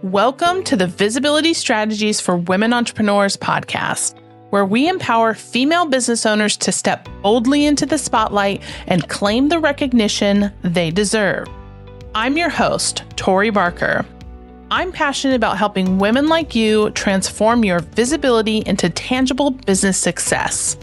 Welcome to the Visibility Strategies for Women Entrepreneurs podcast, where we empower female business owners to step boldly into the spotlight and claim the recognition they deserve. I'm your host, Tori Barker. I'm passionate about helping women like you transform your visibility into tangible business success.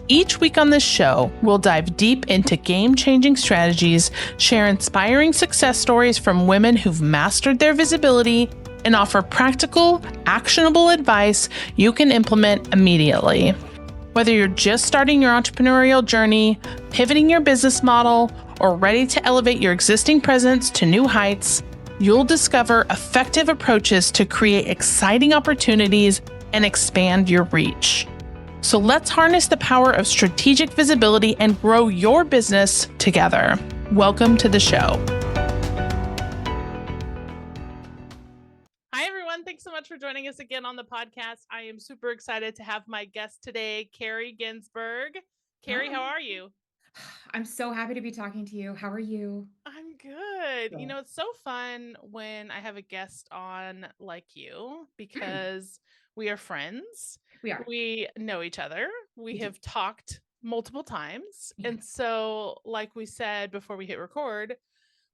Each week on this show, we'll dive deep into game-changing strategies, share inspiring success stories from women who've mastered their visibility, and offer practical, actionable advice you can implement immediately. Whether you're just starting your entrepreneurial journey, pivoting your business model, or ready to elevate your existing presence to new heights, you'll discover effective approaches to create exciting opportunities and expand your reach. So let's harness the power of strategic visibility and grow your business together. Welcome to the show. Hi, everyone. Thanks so much for joining us again on the podcast. I am super excited to have my guest today, Kari Ginsburg. Kari, how are you? I'm so happy to be talking to you. How are you? I'm good. Good. It's so fun when I have a guest on like you because we are friends. We are. We know each other. We We do. have talked multiple times. Yeah. And so, like we said before we hit record,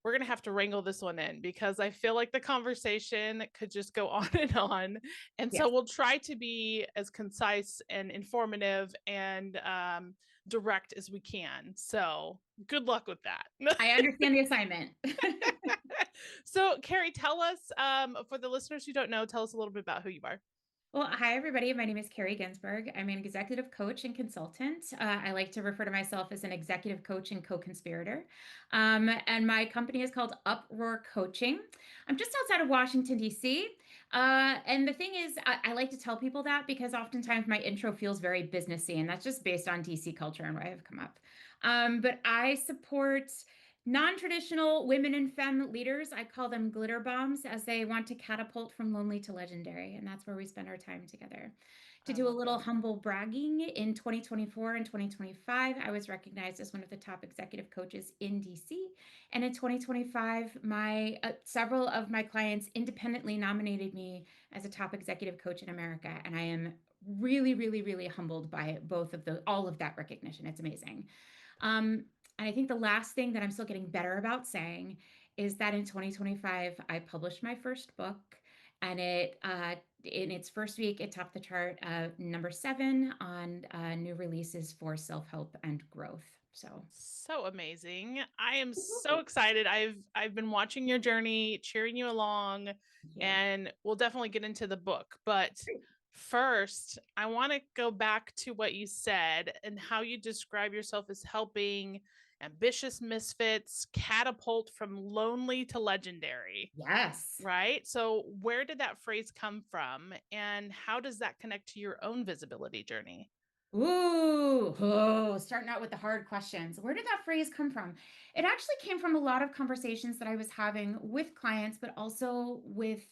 we're going to have to wrangle this one in because I feel like the conversation could just go on and on. And so Yes. we'll try to be as concise and informative and direct as we can. So good luck with that. I understand the assignment. So, Kari, tell us, for the listeners who don't know, tell us a little bit about who you are. Well, hi, everybody. My name is Kari Ginsburg. I'm an executive coach and consultant. I like to refer to myself as an executive coach and co-conspirator. And my company is called Uproar Coaching. I'm just outside of Washington, D.C. And the thing is, I like to tell people that because oftentimes my intro feels very businessy, and that's just based on DC culture and where I've come up. But I support non-traditional women and femme leaders. I call them glitterbombs as they want to catapult from lonely to legendary. And that's where we spend our time together. To I do a love little it. humble bragging, in 2024 and 2025, I was recognized as one of the top executive coaches in DC. And in 2025, my several of my clients independently nominated me as a top executive coach in America. And I am really, really, really humbled by all of that recognition. It's amazing. And I think the last thing that I'm still getting better about saying is that in 2025, I published my first book, and in its first week, it topped the chart number 7 on new releases for self-help and growth. So amazing. I am so Woo. excited. I've been watching your journey, cheering you along, Thank you. and we'll definitely get into the book. But first, I want to go back to what you said and how you describe yourself as helping ambitious misfits catapult from lonely to legendary, Yes. right? So, where did that phrase come from, and how does that connect to your own visibility journey? Starting out with the hard questions. Where did that phrase come from? It actually came from a lot of conversations that I was having with clients, but also with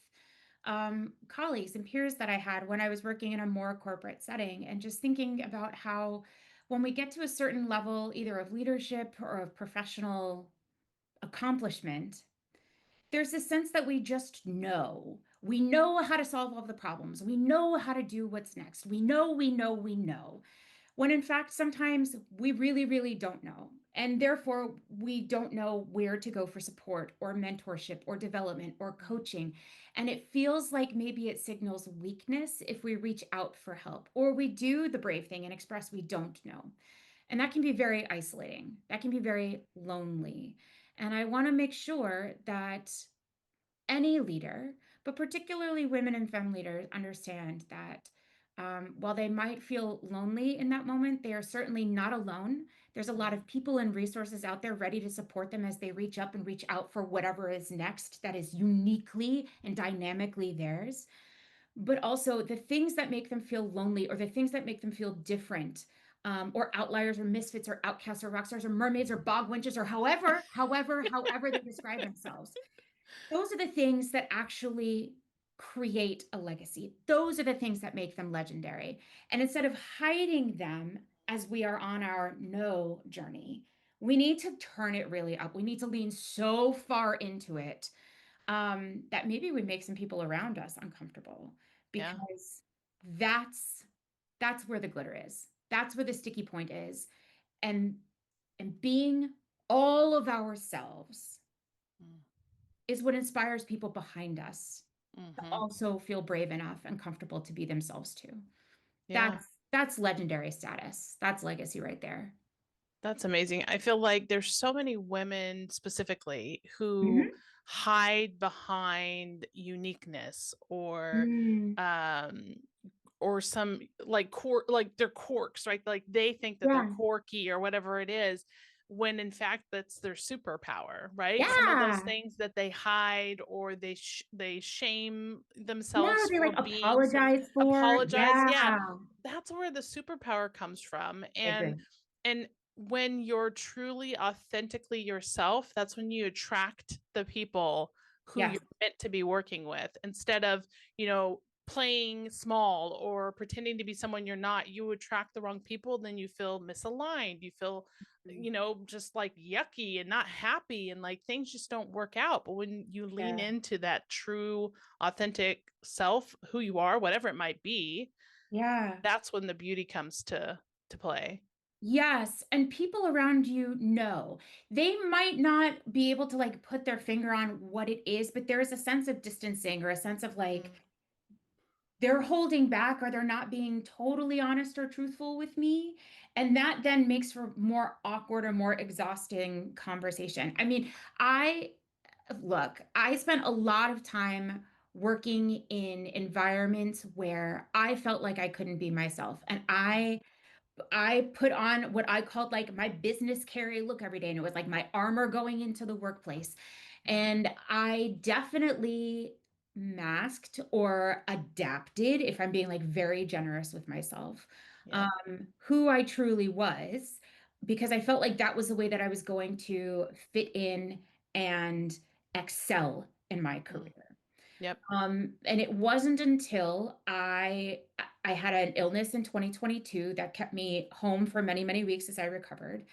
colleagues and peers that I had when I was working in a more corporate setting, and just thinking about how when we get to a certain level, either of leadership or of professional accomplishment, there's a sense that we just know. We know how to solve all the problems. We know how to do what's next. We know. When in fact, sometimes we really, really don't know. And therefore, we don't know where to go for support or mentorship or development or coaching. And it feels like maybe it signals weakness if we reach out for help or we do the brave thing and express we don't know. And that can be very isolating. That can be very lonely. And I want to make sure that any leader, but particularly women and femme leaders, understand that while they might feel lonely in that moment, they are certainly not alone. There's a lot of people and resources out there ready to support them as they reach up and reach out for whatever is next that is uniquely and dynamically theirs. But also the things that make them feel lonely or the things that make them feel different, or outliers or misfits or outcasts or rock stars or mermaids or bog wenches or however they describe themselves, those are the things that actually create a legacy. Those are the things that make them legendary. And instead of hiding them as we are on our no journey, we need to turn it really up. We need to lean so far into it, that maybe would make some people around us uncomfortable, Yeah. because that's that's where the glitter is. That's where the sticky point is. And being all of ourselves is what inspires people behind us to Mm-hmm. also feel brave enough and comfortable to be themselves too. Yeah. That's legendary status. That's legacy right there. That's amazing. I feel like there's so many women specifically who Mhm. hide behind uniqueness Mm, um or some like like they're quirks, right? Like they think that they're yeah. quirky or whatever it is, when in fact that's their superpower, right? Some of those Yeah. things that they hide or they shame Yeah, themselves they for like being sort of apologize for. apologize. Yeah, Yeah. that's where the superpower comes from. I agree. And when you're truly authentically yourself, that's when you attract the people who you're Yes. meant to be working with, instead of, playing small or pretending to be someone you're not. You attract the wrong people, then you feel misaligned. You feel, Mm, just like yucky and not happy, and like things just don't work out. But when you lean yeah. into that true, authentic self, who you are, whatever it might be, Yeah. that's when the beauty comes to play. Yes, and people around you know. They might not be able to like put their finger on what it is, but there is a sense of distancing or a sense of like Mm, they're holding back or they're not being totally honest or truthful with me. And that then makes for more awkward or more exhausting conversation. I mean, I I spent a lot of time working in environments where I felt like I couldn't be myself. And I put on what I called like my business carry look every day. And it was like my armor going into the workplace. mm, And I definitely masked or adapted, if I'm being like very generous with myself, yep. who I truly was, because I felt like that was the way that I was going to fit in and excel in my career. Mm, yep. And it wasn't until I had an illness in 2022 that kept me home for many, many weeks as I recovered.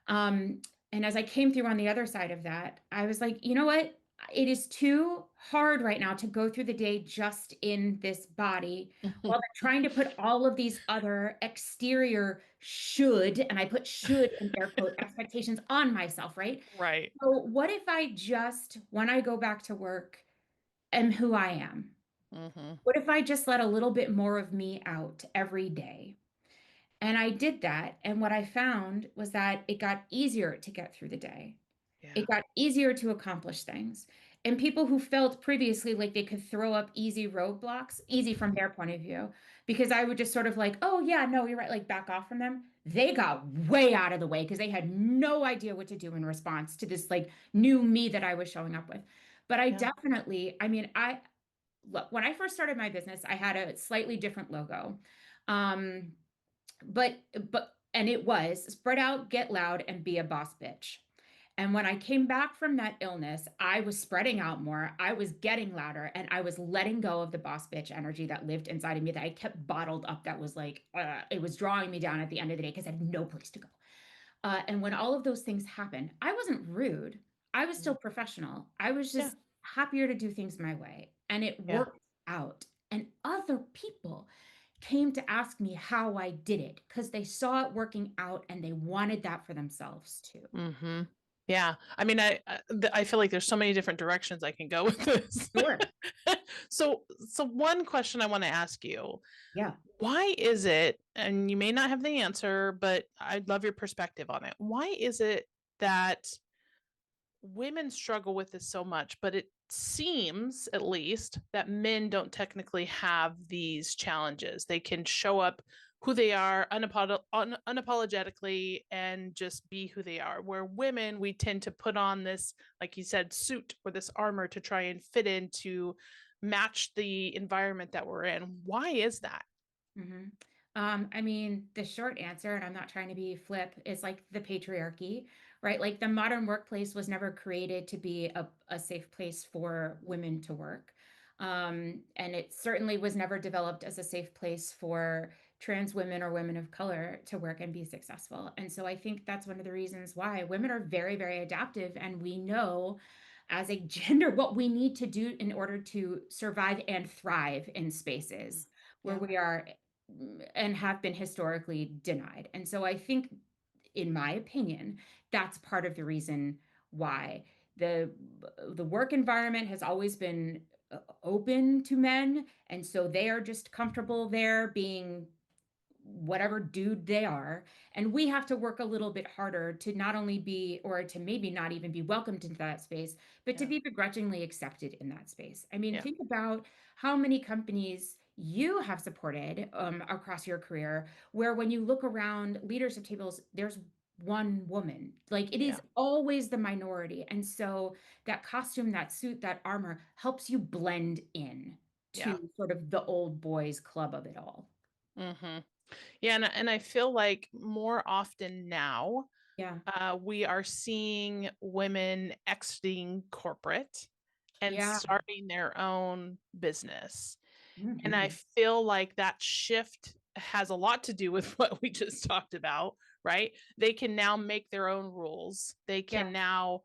Um, and as I came through on the other side of that, I was like, you know what? It is too hard right now to go through the day just in this body while I'm trying to put all of these other exterior should, and I put should in air quote expectations on myself, right? Right. So what if I just, when I go back to work, am who I am? Mm-hmm. What if I just let a little bit more of me out every day? And I did that. And what I found was that it got easier to get through the day. Yeah. It got easier to accomplish things. And people who felt previously like they could throw up easy roadblocks, easy from their point of view, because I would just sort of like, oh, yeah, no, you're right, like back off from them. They got way out of the way because they had no idea what to do in response to this like new me that I was showing up with. But I Yeah. definitely, I mean, I look, when I first started my business, I had a slightly different logo. Um, but and it was spread out, get loud, and be a boss bitch. And when I came back from that illness, I was spreading out more. I was getting louder and I was letting go of the boss bitch energy that lived inside of me that I kept bottled up. That was like, it was drawing me down at the end of the day because I had no place to go. And when all of those things happened, I wasn't rude. I was still Mm. professional. I was Yeah. just happier to do things my way. And it Yeah. worked out. And other people came to ask me how I did it because they saw it working out and they wanted that for themselves too. Mm-hmm. Yeah. I mean, I feel like there's so many different directions I can go with this. Sure. So one question I want to ask you, Yeah. why is it, and you may not have the answer, but I'd love your perspective on it. Why is it that women struggle with this so much, but it seems, at least, that men don't technically have these challenges? They can show up who they are unapologetically and just be who they are. Where women, we tend to put on this, like you said, suit or this armor to try and fit in to match the environment that we're in. Why is that? hmm I mean, the short answer, and I'm not trying to be flip, is like the patriarchy, right? Like the modern workplace was never created to be a safe place for women to work. And it certainly was never developed as a safe place for trans women or women of color to work and be successful. And so I think that's one of the reasons why women are very, very adaptive. And we know as a gender what we need to do in order to survive and thrive in spaces where Yeah. we are and have been historically denied. And so I think, in my opinion, that's part of the reason why the the work environment has always been open to men, and so they are just comfortable there being whatever dude they are. And we have to work a little bit harder to not only be, or to maybe not even be welcomed into that space, but to Yeah. be begrudgingly accepted in that space. I mean, Yeah. think about how many companies you have supported across your career, where when you look around leadership tables, there's one woman. Like, it Yeah. is always the minority. And so that costume, that suit, that armor helps you blend in Yeah. to sort of the old boys club of it all. Mm-hmm. Yeah. And I feel like more often now, Yeah. we are seeing women exiting corporate and Yeah. starting their own business. And I Mhm. feel like that shift has a lot to do with what we just talked about, right? They can now make their own rules. They can Yes, now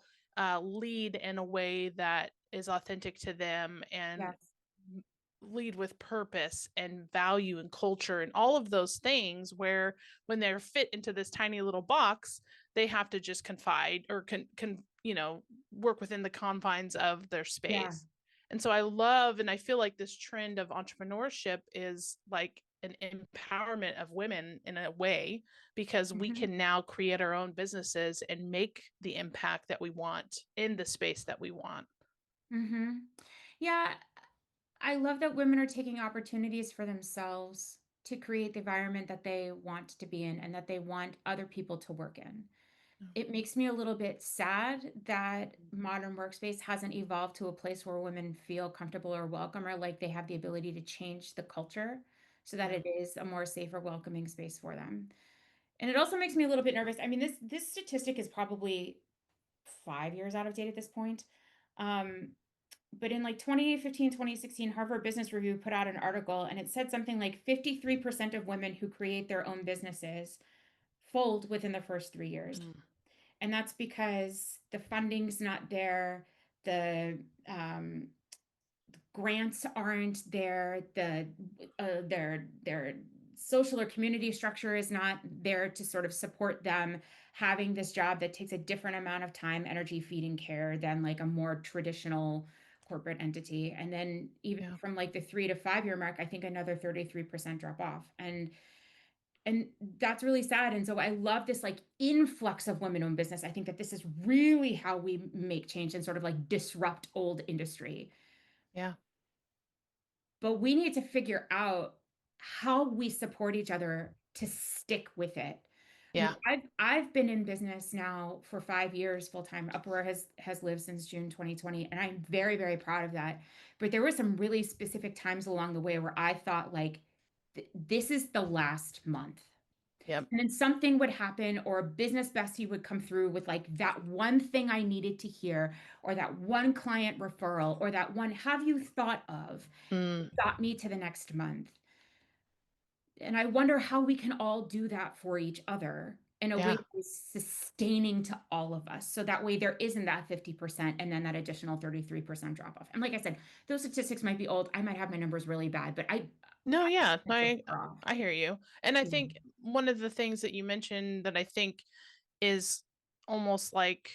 lead in a way that is authentic to them and yes, lead with purpose and value and culture and all of those things, where when they're fit into this tiny little box, they have to just confide or work within the confines of their yeah, space. And so I love and I feel like this trend of entrepreneurship is like an empowerment of women in a way, because we mhm, can now create our own businesses and make the impact that we want in the space that we want. mhm. Yeah, I love that women are taking opportunities for themselves to create the environment that they want to be in and that they want other people to work in. It makes me a little bit sad that modern workspace hasn't evolved to a place where women feel comfortable or welcome, or like they have the ability to change the culture so that Yeah. it is a more safer, welcoming space for them. And it also makes me a little bit nervous. I mean, this statistic is probably 5 years out of date at this point. Um, but in like 2015, 2016, Harvard Business Review put out an article, and it said something like 53% of women who create their own businesses fold within the first 3 years. Mm. And that's because the funding's not there, the um, grants aren't there, their social or community structure is not there to sort of support them having this job that takes a different amount of time, energy, feeding, care than like a more traditional corporate entity. And then even Yeah. from like the 3 to 5 year mark, I think another 33% drop off. And that's really sad. And so I love this like influx of women-owned business. I think that this is really how we make change and sort of like disrupt old industry. Yeah. But we need to figure out how we support each other to stick with it. I mean, Yeah. I've been in business now for 5 years full time. Upware has lived since June 2020, and I'm very, very proud of that. But there were some really specific times along the way where I thought like, this is the last month. Yep. And then something would happen, or a business bestie would come through with like that one thing I needed to hear, or that one client referral, or that one have you thought of, Mm. got me to the next month. And I wonder how we can all do that for each other in a way Yeah. that is sustaining to all of us. So that way there isn't that 50% and then that additional 33% drop off. And like I said, those statistics might be old. I might have my numbers really bad, but No, yeah, it's a far off. I hear you. And I Yeah. think one of the things that you mentioned that I think is almost like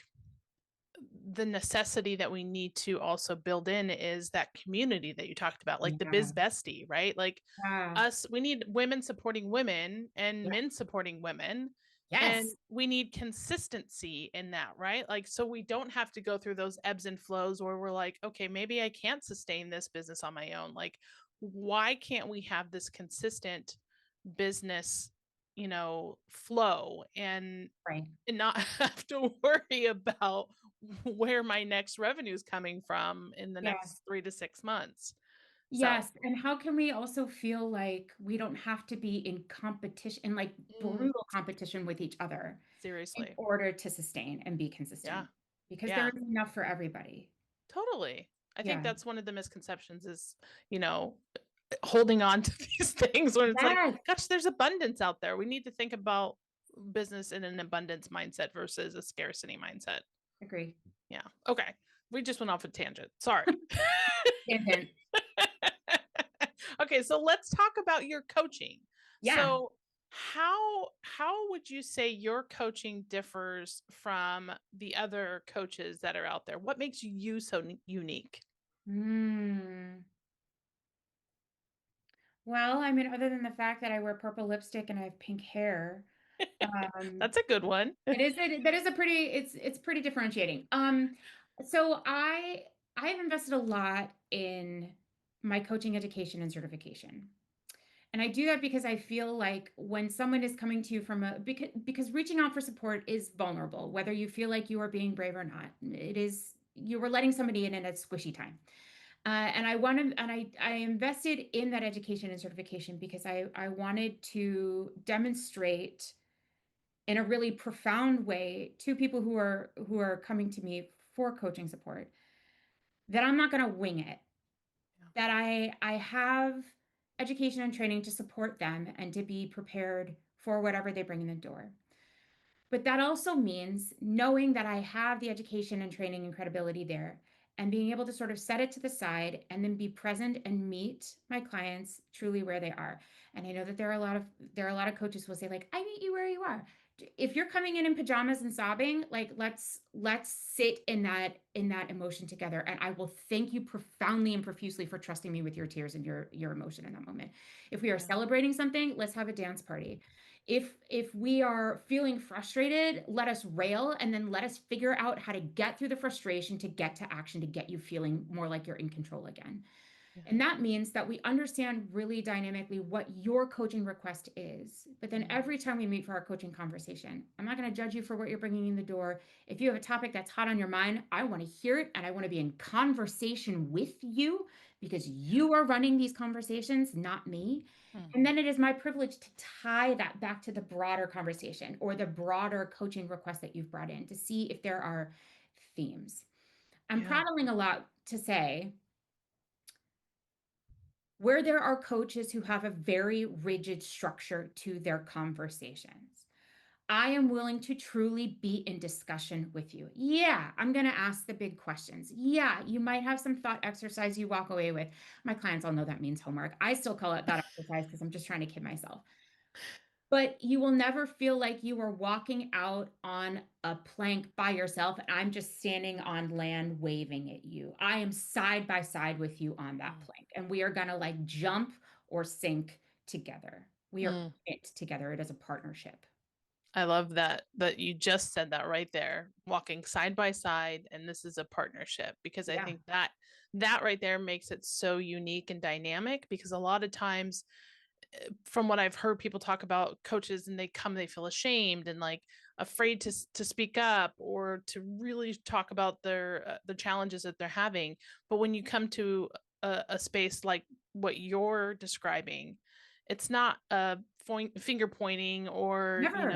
the necessity that we need to also build in is that community that you talked about, like the biz Yeah. bestie, right? Like Yeah. us, we need women supporting women and Yeah. men supporting women. And Yes. we need consistency in that, right? Like, so we don't have to go through those ebbs and flows where we're like, okay, maybe I can't sustain this business on my own. Like, why can't we have this consistent business, flow Right. and not have to worry about where my next revenue is coming from in the Yeah. next 3 to 6 months. So, Yes, and how can we also feel like we don't have to be in competition, in like mm, brutal competition with each other in seriously. order to sustain and be Yeah. consistent? Because there Yeah, is enough for everybody. totally. I think Yeah. that's one of the misconceptions is, you know, holding on to these things when it's like, Yes. gosh, there's abundance out there. We need to think about business in an abundance mindset versus a scarcity mindset. Agree. Yeah. Okay. We just went off a tangent. Sorry. Tangent. Okay, so let's talk about your coaching. Yeah. So how would you say your coaching differs from the other coaches that are out there? What makes you so unique? Mm. Well, I mean, other than the fact that I wear purple lipstick and I have pink hair, um, That's a good one. that is a pretty it's pretty differentiating. So I have invested a lot in my coaching education and certification. And I do that because I feel like when someone is coming to you from a because reaching out for support is vulnerable, whether you feel like you are being brave or not. It is you were letting somebody in at a squishy time. And I wanted and I invested in that education and certification because I wanted to demonstrate in a really profound way to people who are coming to me for coaching support that I'm not going to wing it, Yeah. that I have education and training to support them and to be prepared for whatever they bring in the door. But that also means knowing that I have the education and training and credibility there and being able to sort of set it to the side and then be present and meet my clients truly where they are. And I know that there are a lot of coaches who will say like, I meet you where you are. If you're coming in pajamas and sobbing, like let's sit in that emotion together, and I will thank you profoundly and profusely for trusting me with your tears and your emotion in that moment. If we are Yeah. celebrating something, let's have a dance party. If we are feeling frustrated, let us rail and then let us figure out how to get through the frustration to get to action to get you feeling more like you're in control again. Yeah. And that means that we understand really dynamically what your coaching request is. But then every time we meet for our coaching conversation, I'm not going to judge you for what you're bringing in the door. If you have a topic that's hot on your mind, I want to hear it and I want to be in conversation with you because Yeah. you are running these conversations, not me. And Mhm. then it is my privilege to tie that back to the broader conversation or the broader coaching request that you've brought in to see if there are themes. I'm Yeah. prattling a lot to say where there are coaches who have a very rigid structure to their conversations. I am willing to truly be in discussion with you. Yeah, I'm going to ask the big questions. Yeah, you might have some thought exercise you walk away with. My clients all know that means homework. I still call it thought exercise because I'm just trying to kid myself. But you will never feel like you are walking out on a plank by yourself and I'm just standing on land waving at you. I am side by side with you on that plank and we are going to like jump or sink together. We are Mm. it together. It is a partnership. I love that you just said that right there, walking side by side, and this is a partnership, because I Yeah. think that right there makes it so unique and dynamic, because a lot of times from what I've heard people talk about coaches, and they feel ashamed and like afraid to speak up or to really talk about their the challenges that they're having. But when you come to a space like what you're describing, it's not a finger pointing or Never.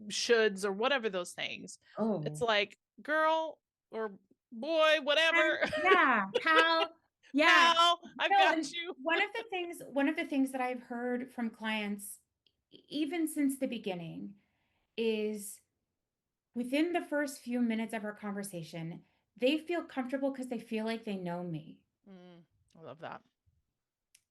shoulds or whatever those things. It's Oh. like, girl or boy, whatever. Yeah, pal. Yeah. Pal, I've No, got and you. one of the things that I've heard from clients even since the beginning is within the first few minutes of our conversation, they feel comfortable because they feel like they know me. Mm, I love that.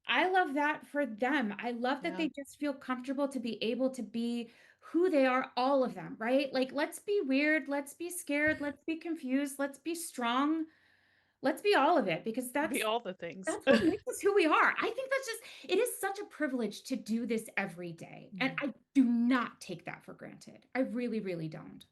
I love that for them. I love that Yeah. they just feel comfortable to be able to be who they are, all of them, right? Like, let's be weird, let's be scared, let's be confused, let's be strong, let's be all of it because Be all the things. that's what makes us who we are. I think that's just it is such a privilege to do this every day. And Mm. I do not take that for granted. I really, really don't.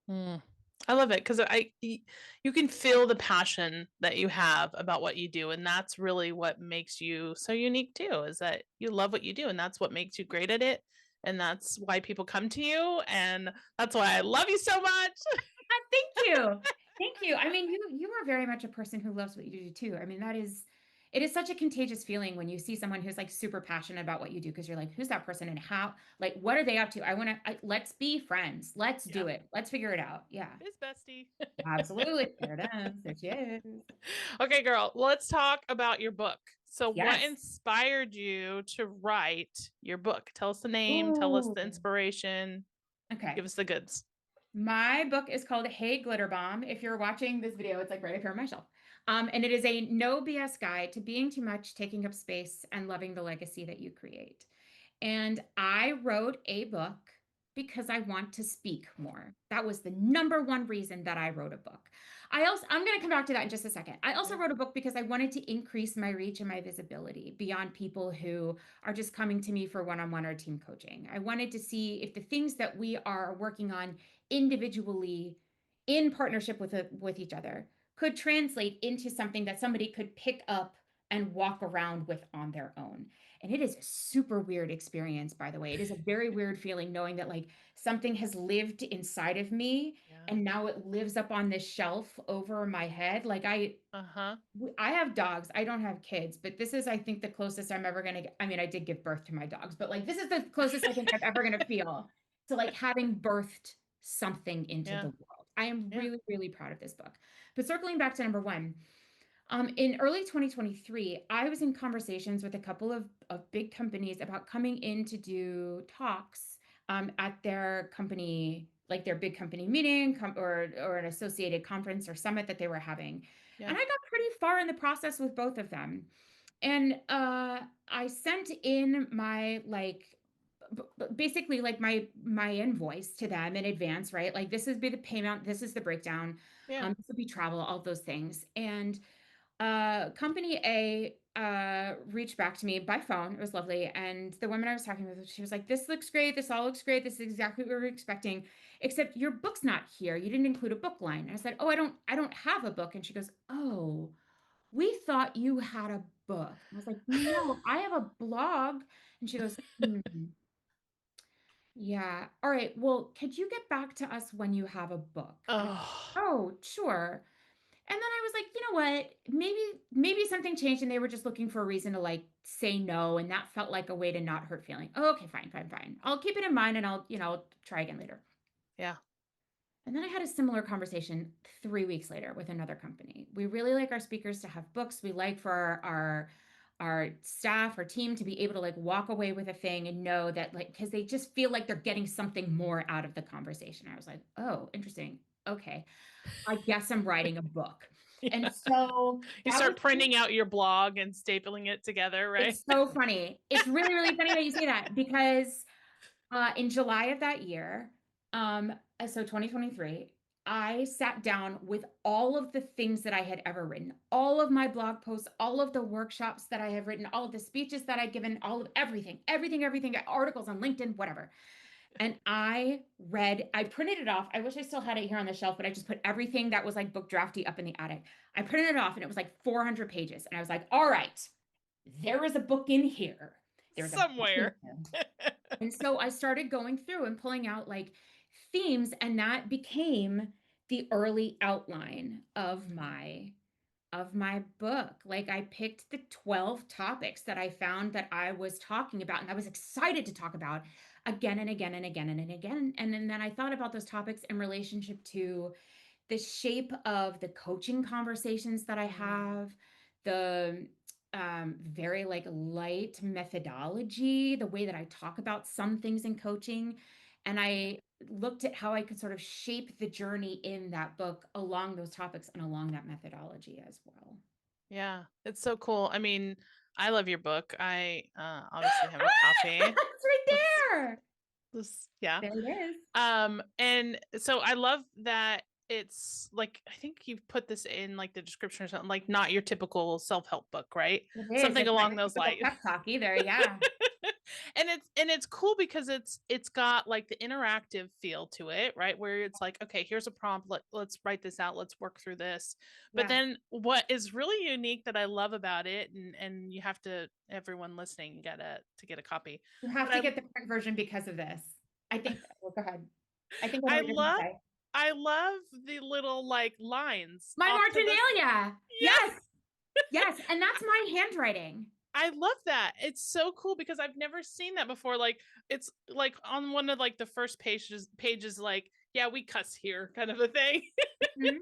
Mm. I love it because you can feel the passion that you have about what you do, and that's really what makes you so unique too, is that you love what you do, and that's what makes you great at it, and that's why people come to you, and that's why I love you so much. Thank you. Thank you. I mean, you are very much a person who loves what you do too. I mean, that is it is such a contagious feeling when you see someone who's like super passionate about what you do because you're like, who's that person and how like what are they up to? Let's be friends. Let's Yeah. do it. Let's figure it out. Yeah. Biz bestie. Absolutely. There it is. There she is. Okay, girl, let's talk about your book. So, what Yes. inspired you to write your book? Tell us the name, tell us the Ooh. inspiration, Okay. give us the goods. My book is called Hey Glitterbomb. If you're watching this video, it's like right up here on my shelf. And it is a no BS guide to being too much, taking up space, and loving the legacy that you create. And I wrote a book because I want to speak more. That was the number one reason that I wrote a book. I'm going to come back to that in just a second. I also Yeah. wrote a book because I wanted to increase my reach and my visibility beyond people who are just coming to me for one-on-one or team coaching. I wanted to see if the things that we are working on individually in partnership with each other could translate into something that somebody could pick up and walk around with on their own. And it is a super weird experience, by the way. It is a very weird feeling knowing that like something has lived inside of me Yeah. and now it lives up on this shelf over my head. Like Uh-huh. I have dogs. I don't have kids, but this is, I think, the closest I'm ever going to get. I mean, I did give birth to my dogs, but like this is the closest I think I'm ever going to feel to like having birthed something into Yeah. the world. I am Yeah. really, really proud of this book. But circling back to number one, in early 2023, I was in conversations with a couple of big companies about coming in to do talks at their company, like their big company meeting or an associated conference or summit that they were having. Yeah. And I got pretty far in the process with both of them. And I sent in my like basically like my invoice to them in advance, right? Like this is be the payment, this is the breakdown, Yeah. this would be travel, all those things. And company A reached back to me by phone. It was lovely. And the woman I was talking with, she was like, "This looks great. This all looks great. This is exactly what we were expecting. Except your book's not here. You didn't include a book line." And I said, "Oh, I don't have a book." And she goes, "Oh, we thought you had a book." I was like, "No, I have a blog." And she goes, "Hmm, yeah. All right. Well, could you get back to us when you have a book?" And I was like, Oh, "Oh, sure." And then I was like, you know what? Maybe something changed and they were just looking for a reason to like say no, and that felt like a way to not hurt feeling. Oh, okay, fine, fine, fine. I'll keep it in mind and I'll try again later. yeah. And then I had a similar conversation 3 weeks later with another company. We really like our speakers to have books. We like for our staff, our team to be able to like walk away with a thing and know that like because they just feel like they're getting something more out of the conversation. I was like, oh, interesting. Okay. I guess I'm writing a book. And Yeah. so You that was, start printing out your blog and stapling it together, right? it's so funny. It's really, really funny that you say that because in July of that year, so 2023, I sat down with all of the things that I had ever written, all of my blog posts, all of the workshops that I have written, all of the speeches that I've given, all of everything, articles on LinkedIn, whatever. And I printed it off. I wish I still had it here on the shelf, but I just put everything that was like book drafty up in the attic. I printed it off and it was like 400 pages. And I was like, all right, there is a book in here. There's a book in Somewhere. here. And so I started going through and pulling out like themes, and that became the early outline of my book. Like I picked the 12 topics that I found that I was talking about and I was excited to talk about again and again and again and again. And then I thought about those topics in relationship to the shape of the coaching conversations that I Mm, have, the very like light methodology, the way that I talk about some things in coaching. And I looked at how I could sort of shape the journey in that book along those topics and along that methodology as well. yeah, it's so cool. I mean, I love your book. I obviously have a copy. It's right Let's there. yeah. There it is. And so I love that it's like I think you've put this in like the description or something, like not your typical self-help book, right? It is. Something It's not along your those typical lines. pep talk either. Yeah. And it's cool because it's got like the interactive feel to it, right? Where it's like, okay, here's a prompt, let's write this out, let's work through this. But Yes. then what is really unique that I love about it, and you have to, everyone listening, to get a copy. You have But to get the print version because of this. I think, well, go ahead. I think I know I what you're going to love say. I love the little like lines My off to the, marginalia. yeah. Yes. Yes. And that's my handwriting. I love that. It's so cool because I've never seen that before. Like it's like on one of like the first pages like, yeah, we cuss here kind of a thing. Mhm.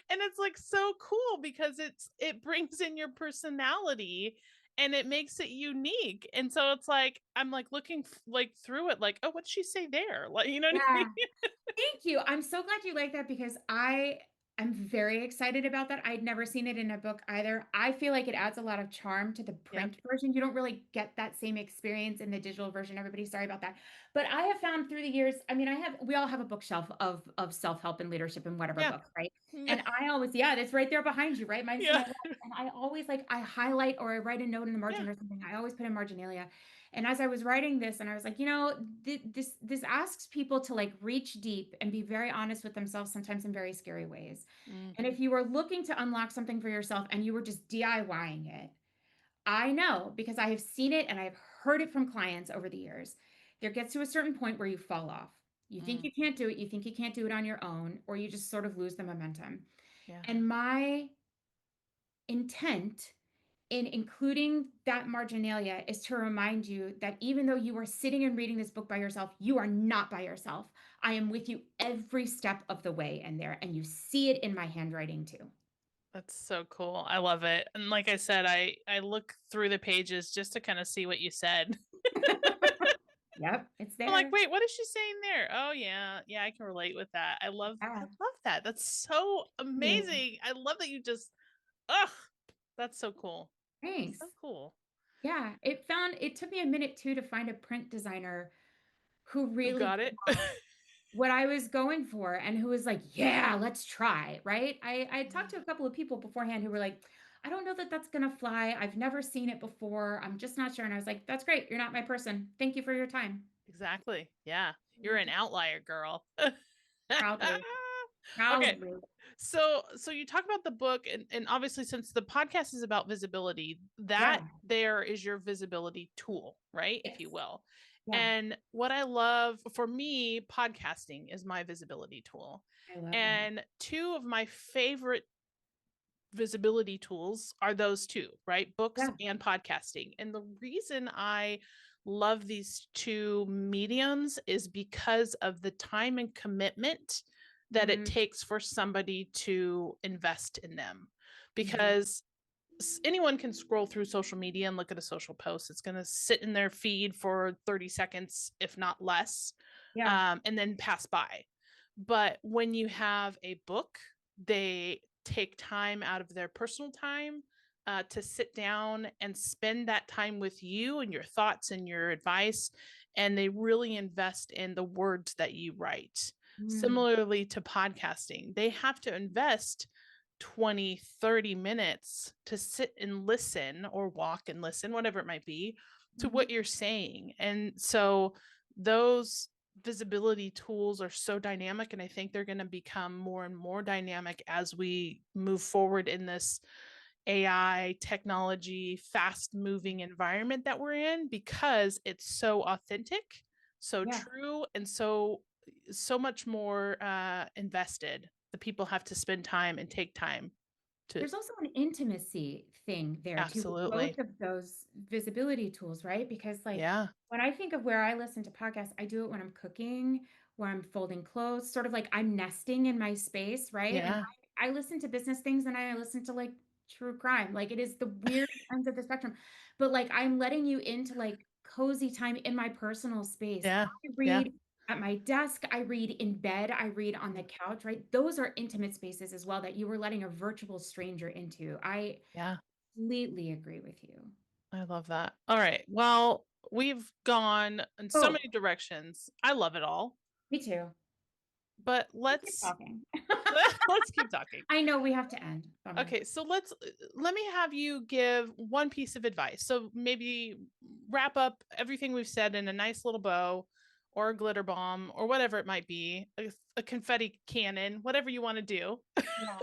And it's like so cool because it brings in your personality and it makes it unique. And so it's like I'm like looking like through it, like, oh, what'd she say there? Like, you know what I mean? Yeah. Thank you. I'm so glad you like that because I'm very excited about that. I'd never seen it in a book either. I feel like it adds a lot of charm to the Yep. print version. You don't really get that same experience in the digital version. Everybody, sorry about that. But I have found through the years, I mean, we all have a bookshelf of self-help and leadership and whatever Yeah. books, right? And I always, yeah, that's right there behind you, right? Mine's to Yeah. my left. And I always like I highlight or I write a note in the Yeah. margin or something. I always put in marginalia. And as I was writing this, and I was like, this asks people to like reach deep and be very honest with themselves, sometimes in very scary ways. And Hmm. if you were looking to unlock something for yourself and you were just DIYing it, I know because I have seen it and I've heard it from clients over the years. There gets to a certain point where you fall off. You think Mm. you can't do it, you think you can't do it on your own, or you just sort of lose the momentum. Yeah. And my intent in including that marginalia is to remind you that even though you are sitting and reading this book by yourself, you are not by yourself. I am with you every step of the way in there, and you see it in my handwriting too. That's so cool. I love it. And like I said, I look through the pages just to kind of see what you said. Yep, it's I'm like, there. wait, what is she saying there? Oh yeah, yeah, I can relate with that. I Yeah, love that. That's so you. amazing. I love that you just, ugh, that's so cool. Thanks. So cool. Yeah, it took me a minute too to find a print designer who Who really got it? what I was going for and who was like, yeah, let's try, right? I talked to a couple of people beforehand who were like, I don't know that that's gonna fly. I've never seen it before. I'm just not sure. And I was like, that's great. You're not my person. Thank you for your time. Exactly. Yeah. You're an outlier, girl. Proudly, Okay. proudly. So you talk about the book and obviously since the podcast is about visibility, that Yeah. there is your visibility tool, right? If Yes. you will. Yeah. And what I love for me, podcasting is my visibility tool. I love that. And two of my favorite visibility tools are those two, right? Books Yeah. and podcasting. And the reason I love these two mediums is because of the time and commitment that it Mm-hmm. takes for somebody to invest in them. Mm-hmm. Because anyone can scroll through social media and look at a social post. It's going to sit in their feed for 30 seconds, if not less, Yeah. and then pass by. But when you have a book, they take time out of their personal time to sit down and spend that time with you and your thoughts and your advice. And they really invest in the words that you write. Mm. Similarly to podcasting, they have to invest 20, 30 minutes to sit and listen or walk and listen, whatever it might be, to Mm-hmm. what you're saying. And so those visibility tools are so dynamic. And I think they're going to become more and more dynamic as we move forward in this AI technology, fast moving environment that we're in because it's so authentic, so Yeah. true, and so much more invested. The people have to spend time and take time to There's also an intimacy thing there too with both absolutely. of those visibility tools, right? Because like Yeah. when I think of where I listen to podcasts, I do it when I'm cooking, where I'm folding clothes, sort of like I'm nesting in my space, right? And Yeah. I listen to business things and I listen to like true crime. Like it is the weird ends of the spectrum. But like I'm letting you into like cozy time in my personal space. Yeah. I Yeah. read at my desk, I read in bed, I read on the couch, right? Those are intimate spaces as well that you were letting a virtual stranger into. I Yeah. completely agree with you. I love that. All right. Well, we've gone in so Oh, many directions. I love it all. me too. But We'll keep let's talking. let's keep talking. I know we have to end. Bummer. Okay, so let me have you give one piece of advice. So maybe wrap up everything we've said in a nice little bow or a glitter bomb or whatever it might be, a confetti cannon, whatever you want to do. Yeah.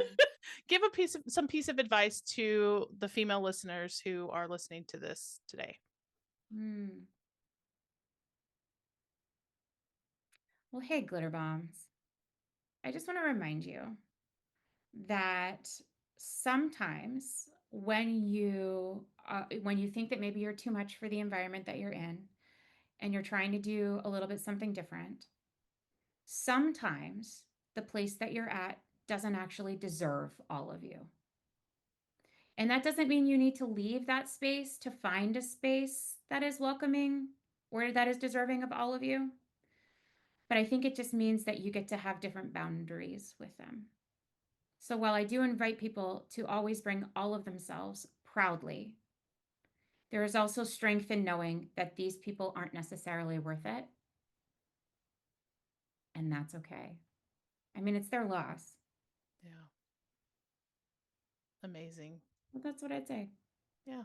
Give some piece of advice to the female listeners who are listening to this today. Hmm. Well, hey, glitter bombs. I just want to remind you that sometimes when you think that maybe you're too much for the environment that you're in and you're trying to do a little bit something different, sometimes the place that you're at doesn't actually deserve all of you. And that doesn't mean you need to leave that space to find a space that is welcoming or that is deserving of all of you. But I think it just means that you get to have different boundaries with them. So while I do invite people to always bring all of themselves proudly, there is also strength in knowing that these people aren't necessarily worth it. And that's okay. I mean, it's their loss. Yeah. Amazing. But that's what I'd say. Yeah.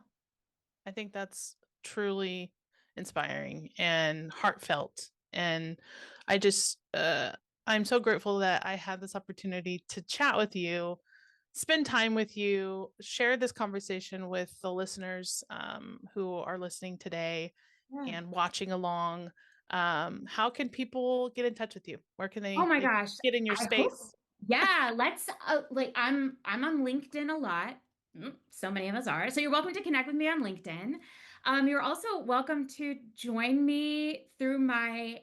I think that's truly inspiring and heartfelt. And I just, I'm so grateful that I had this opportunity to chat with you, spend time with you, share this conversation with the listeners who are listening today Yeah. and watching along. How can people get in touch with you? Where can Oh they my gosh. get in your I hope. space? Yeah, let's like I'm on LinkedIn a lot. So many of us are. So you're welcome to connect with me on LinkedIn. You're also welcome to join me through my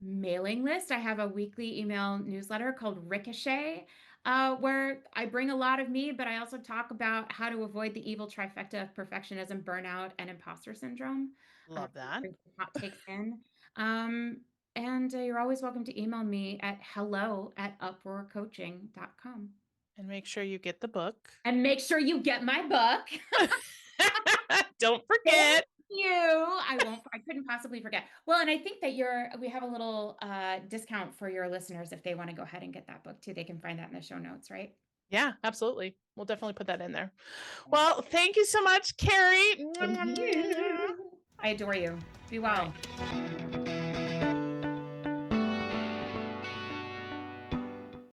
mailing list. I have a weekly email newsletter called Ricochet, where I bring a lot of me, but I also talk about how to avoid the evil trifecta of perfectionism, burnout, and imposter syndrome. Love that. Bring some hot takes in. Um, and you're always welcome to email me at hello@uproarcoaching.com. And make sure you get the book. And make sure you get my book. Don't Thank forget. you. I couldn't possibly forget. Well, and I think that we have a little discount for your listeners if they want to go ahead and get that book too. They can find that in the show notes, right? Yeah, absolutely. We'll definitely put that in there. Yeah. Well, thank you so much, Kari. Thank you. I adore you. Be well. All right.